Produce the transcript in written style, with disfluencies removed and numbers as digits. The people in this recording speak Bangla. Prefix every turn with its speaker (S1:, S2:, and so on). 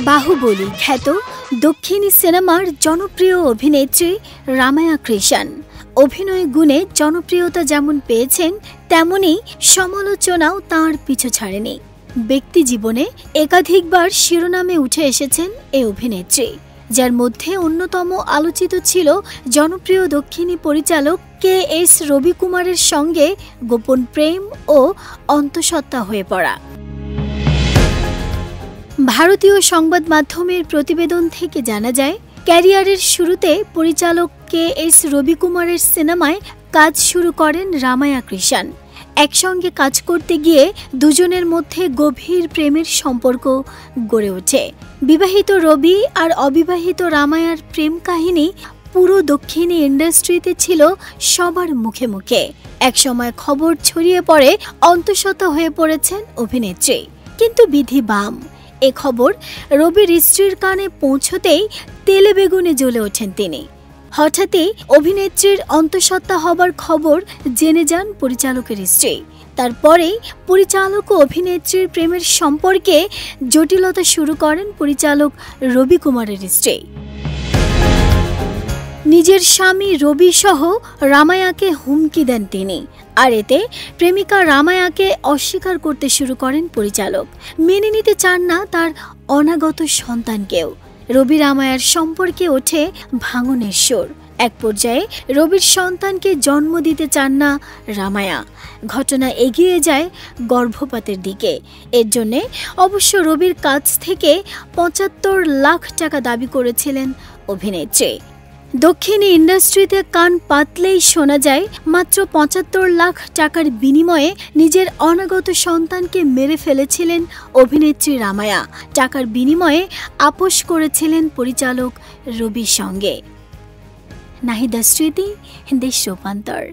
S1: বাহুবলী খ্যাত দক্ষিণী সিনেমার জনপ্রিয় অভিনেত্রী রামায়া কৃষ্ণন অভিনয় গুণে জনপ্রিয়তা যেমন পেয়েছেন তেমনি সমালোচনাও তাঁর পিছু ছাড়েনি। ব্যক্তি জীবনে একাধিকবার শিরোনামে উঠে এসেছেন এই অভিনেত্রী, যার মধ্যে অন্যতম আলোচিত ছিল জনপ্রিয় দক্ষিণী পরিচালক কে.এস. রবিকুমারের সঙ্গে গোপন প্রেম ও অন্তঃসত্ত্বা হয়ে পড়া। ভারতীয় সংবাদ মাধ্যমের প্রতিবেদন থেকে জানা যায়, ক্যারিয়ারের শুরুতে পরিচালক কে.এস. রবিকুমারের সিনেমায় কাজ শুরু করেন রামায়া কৃষ্ণন। একসঙ্গে কাজ করতে গিয়ে দুজনের মধ্যে গভীর প্রেমের সম্পর্ক গড়ে ওঠে। বিবাহিত রবি আর অবিবাহিত রামায়ার প্রেম কাহিনী পুরো দক্ষিণী ইন্ডাস্ট্রিতে ছিল সবার মুখে মুখে। একসময় খবর ছড়িয়ে পড়ে অন্তঃসত্ত্বা হয়ে পড়েছেন অভিনেত্রী, কিন্তু বিধি বাম। এ খবর রবির স্ত্রীর কানে পৌঁছতেই তেলে বেগুনে জ্বলে ওঠেন তিনি। হঠাৎই অভিনেত্রীর অন্তঃসত্ত্বা হবার খবর জেনে যান পরিচালকের স্ত্রী। তারপরেই পরিচালক ও অভিনেত্রীর প্রেমের সম্পর্কে জটিলতা শুরু করেন পরিচালক রবি কুমারের স্ত্রী। নিজের স্বামী রবি সহ রামায়াকে হুমকি দেন তিনি, আর এতে প্রেমিকা রামায়াকে অস্বীকার করতে শুরু করেন পরিচালক। মেনে নিতে চান না তার অনাগত সন্তানকেও। রবি রামায়ার সম্পর্কে ওঠে ভাঙনের সুর। এক পর্যায়ে রবির সন্তানকে জন্ম দিতে চান না রামায়া। ঘটনা এগিয়ে যায় গর্ভপাতের দিকে। এর জন্যে অবশ্য রবির কাছ থেকে ৭৫ লাখ টাকা দাবি করেছিলেন অভিনেত্রী। দক্ষিণী ইন্ডাস্ট্রিতে কান পাতলেই শোনা যায় মাত্র ৭৫ লাখ টাকার বিনিময়ে নিজের অনাগত সন্তানকে মেরে ফেলেছিলেন অভিনেত্রী রামায়া। টাকার বিনিময়ে আপোস করেছিলেন পরিচালক রবির সঙ্গে। নাহিদা স্মৃতি, দেশ রূপান্তর।